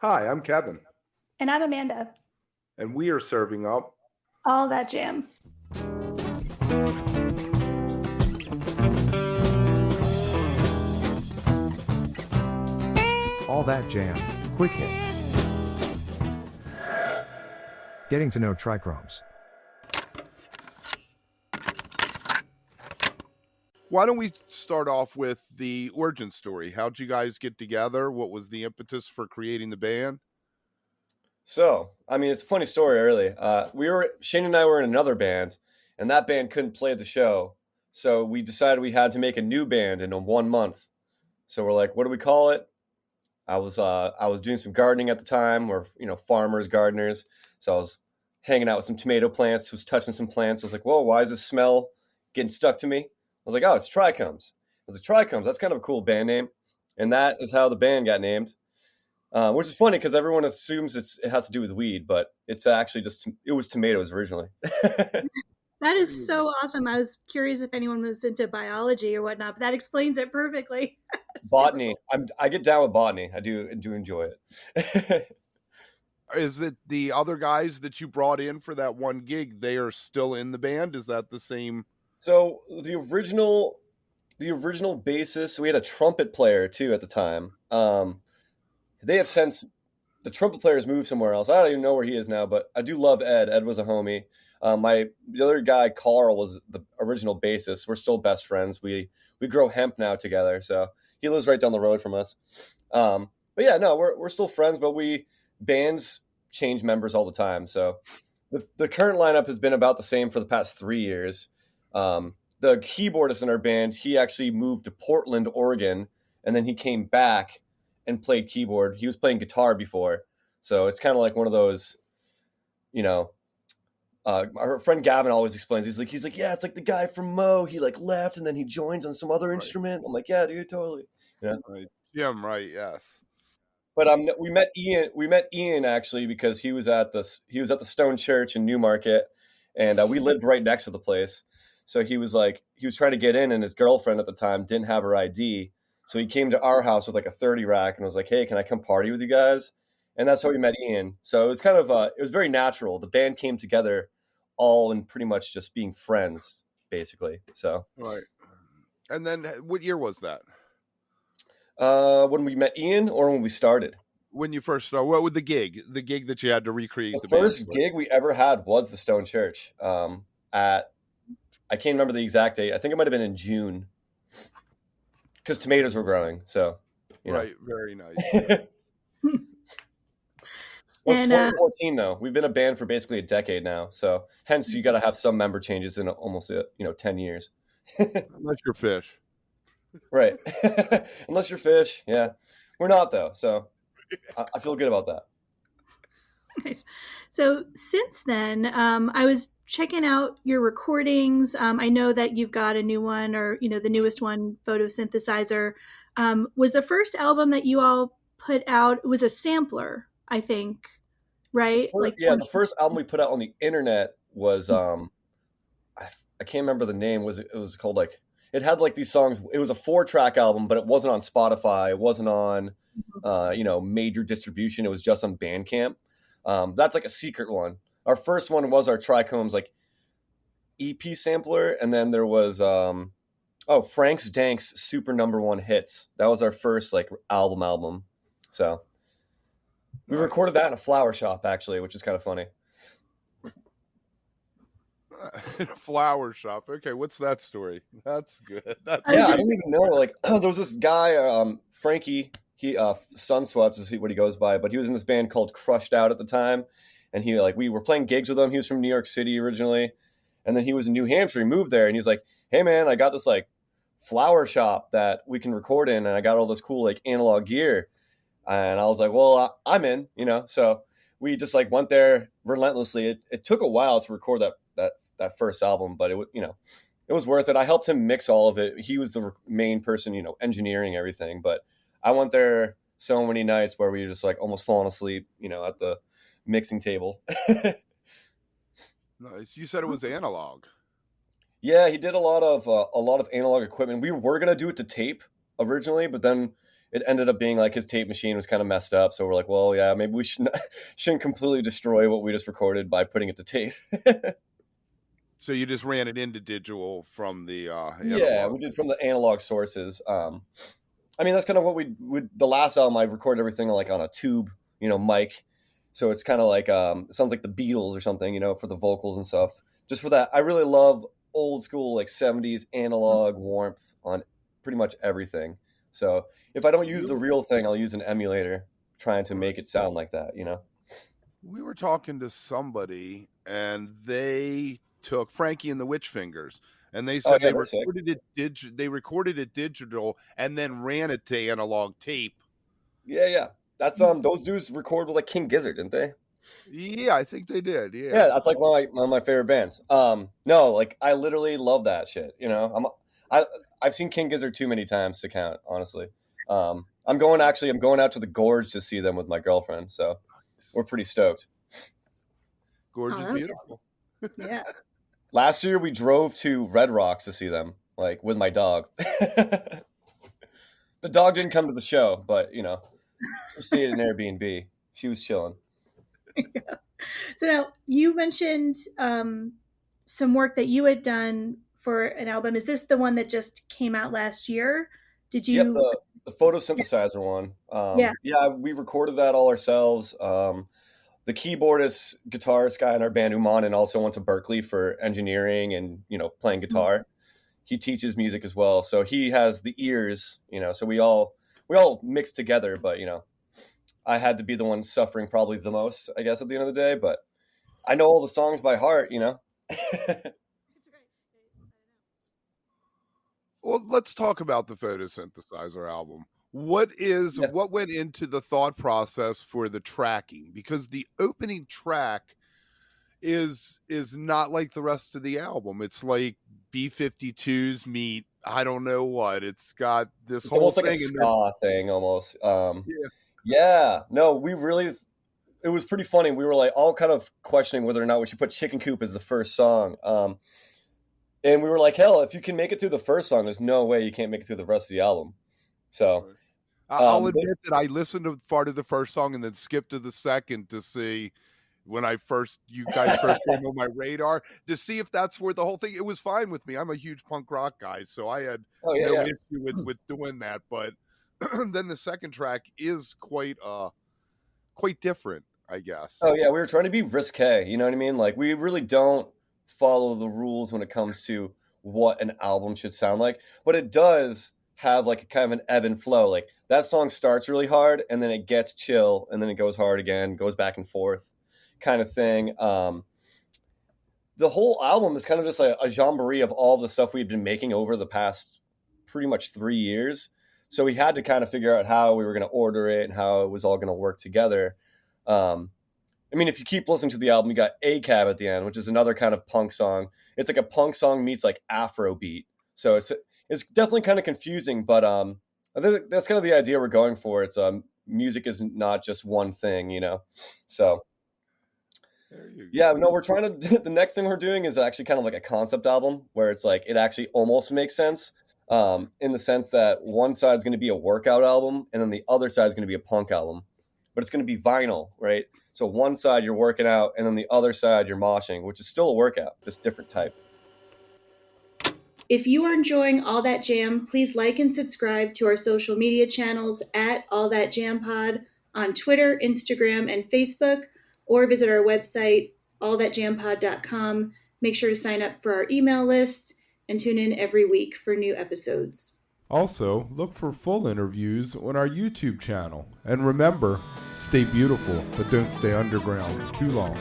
Hi, I'm Kevin, And I'm Amanda. and we are serving up All that jam. All That Jam, Quick Hit. Getting to know trichromes. Why don't we start off with the origin story? How'd you guys get together? What was the impetus for creating the band? It's a funny story, really. Shane and I were in another band, and that band couldn't play the show. So we decided we had to make a new band in 1 month. So we're like, what do we call it? I was doing some gardening at the time. We're farmers, gardeners. So I was hanging out with some tomato plants, was touching some plants. I was like, whoa, why is this smell getting stuck to me? I was like, oh, it's Trichomes. I was like, Trichomes, that's kind of a cool band name. And that is how the band got named. Which is funny because everyone assumes it has to do with weed, but it's actually it was tomatoes originally. That is so awesome. I was curious if anyone was into biology or whatnot, but that explains it perfectly. Botany. I get down with botany. I do enjoy it. Is it the other guys that you brought in for that one gig? They are still in the band? Is that the same? So the original bassist, we had a trumpet player too at the time. They have since the trumpet player has moved somewhere else. I don't even know where he is now, but I do love Ed. Ed was a homie. The other guy, Carl, was the original bassist. We're still best friends. We grow hemp now together, so he lives right down the road from us. But yeah, no, we're still friends, but bands change members all the time. So the current lineup has been about the same for the past 3 years. The keyboardist in our band, he actually moved to Portland, Oregon, and then he came back and played keyboard. He was playing guitar before, so it's kind of like one of those, you know. Our friend Gavin always explains. He's like, yeah, it's like the guy from Mo. He like left and then he joins on some other instrument. I'm like, yeah, dude, totally. Yeah. Right. Jim, right? Yes. But we met Ian. We met Ian actually because he was at the Stone Church in Newmarket, and we lived right next to the place. So he was trying to get in, and his girlfriend at the time didn't have her ID. So he came to our house with like a 30 rack and was like, hey, can I come party with you guys? And that's how we met Ian. So it was it was very natural. The band came together all in pretty much just being friends, basically. So Right. And then what year was that? when we met Ian or when we started? When you first started? What with the gig? The gig that you had to recreate The the band first with? gig we ever had was the Stone Church. At I can't remember the exact date. I think it might have been in June because tomatoes were growing. So, Right. Very nice. Well, it's And 2014 though. We've been a band for basically a decade now. So, hence you got to have some member changes in almost 10 years. Unless you're fish. Right. Unless you're fish. Yeah. We're not though. So, I feel good about that. nice. So since then, I was checking out your recordings. I know that you've got a new one, or the newest one, Photosynthesizer. Was the first album that you all put out? It was a sampler, I think, right? Like The first album we put out on the internet was I can't remember the name. It was called like it had like these songs. It was a 4-track album, but it wasn't on Spotify. It wasn't on major distribution. It was just on Bandcamp. That's like a secret one. Our first one was our Trichomes like EP sampler, and then there was Frank's Dank's Super Number One Hits. That was our first like album. So we recorded that in a flower shop actually, which is kind of funny. In a flower shop. Okay, what's that story? That's good. That's I was Yeah, I just don't even know. Like, there was this guy, Frankie. He Sunswept is what he goes by, but he was in this band called Crushed Out at the time, and we were playing gigs with him. He was from New York City originally, and then he was in New Hampshire. He moved there, and he's like, "Hey, man, I got this like flower shop that we can record in, and I got all this cool like analog gear." And I was like, "Well, I'm in," So we just like went there relentlessly. It took a while to record that first album, but it was worth it. I helped him mix all of it. He was the main person, engineering everything. But I went there so many nights where we were just like almost falling asleep, at the mixing table. nice. You said it was analog. Yeah, he did a lot of analog equipment. We were gonna do it to tape originally, but then it ended up being like his tape machine was kind of messed up. So we're like, well, yeah, maybe we shouldn't completely destroy what we just recorded by putting it to tape. So you just ran it into digital from the Yeah, analog. we did from the analog sources. I mean, that's kind of what we would. The last album, I recorded everything like on a tube, mic. So it's kind of like it sounds like the Beatles or something, for the vocals and stuff. Just for that, I really love old school like 70s analog warmth on pretty much everything. So if I don't use the real thing, I'll use an emulator trying to make it sound like that. We were talking to somebody, and they took Frankie and the Witch Fingers, and they said yeah, they're sick. they recorded it digital and then ran it to analog tape. Yeah. That's those dudes recorded with like King Gizzard, didn't they? Yeah, I think they did. Yeah, that's like one of my favorite bands. No, like I literally love that shit. I've seen King Gizzard too many times to count, honestly. I'm going out to the Gorge to see them with my girlfriend, so we're pretty stoked. Gorge Oh, is that'd be beautiful. Yeah. Last year we drove to Red Rocks to see them, like with my dog. The dog didn't come to the show, but she stayed in Airbnb. She was chilling. So now you mentioned some work that you had done for an album. Is this the one that just came out last year? Did you? Yep, the photosynthesizer one. Yeah, we recorded that all ourselves. The keyboardist, guitarist guy in our band, Umanan, also went to Berkeley for engineering and playing guitar. He teaches music as well, so he has the ears. So we all mix together. But I had to be the one suffering probably the most, I guess, at the end of the day. But I know all the songs by heart. Well, let's talk about the photosynthesizer album. What went into the thought process for the tracking? Because the opening track is not like the rest of the album. It's like B-52s meet I don't know what. It's got this It's whole almost thing like a in ska thing, almost. there. Yeah. No, it was pretty funny. We were like all kind of questioning whether or not we should put Chicken Coop as the first song. And we were like, hell, if you can make it through the first song, there's no way you can't make it through the rest of the album. So I'll admit that I listened to part of the first song and then skipped to the second to see when you guys first came on my radar to see if that's where the whole thing. It was fine with me. I'm a huge punk rock guy, so I had no issue with doing that. But then the second track is quite different, I guess. Oh yeah, we were trying to be risque. You know what I mean? Like we really don't follow the rules when it comes to what an album should sound like, but it does have like a kind of an ebb and flow. Like that song starts really hard and then it gets chill and then it goes hard again, goes back and forth kind of thing. The whole album is kind of just like a jamboree of all the stuff we've been making over the past pretty much 3 years. So we had to kind of figure out how we were going to order it and how it was all going to work together. I mean, if you keep listening to the album, you got A-Cab at the end, which is another kind of punk song. It's like a punk song meets like Afro beat. So it's definitely kind of confusing, but I think that's kind of the idea we're going for. It's music is not just one thing, So yeah, no, we're trying to. The next thing we're doing is actually kind of like a concept album where it's like it actually almost makes sense in the sense that one side is going to be a workout album and then the other side is going to be a punk album, but it's going to be vinyl, right? So one side you're working out and then the other side you're moshing, which is still a workout, just different type. If you are enjoying All That Jam, please like and subscribe to our social media channels at All That Jam Pod on Twitter, Instagram, and Facebook, or visit our website, allthatjampod.com. Make sure to sign up for our email list and tune in every week for new episodes. Also, look for full interviews on our YouTube channel. And remember, stay beautiful, but don't stay underground too long.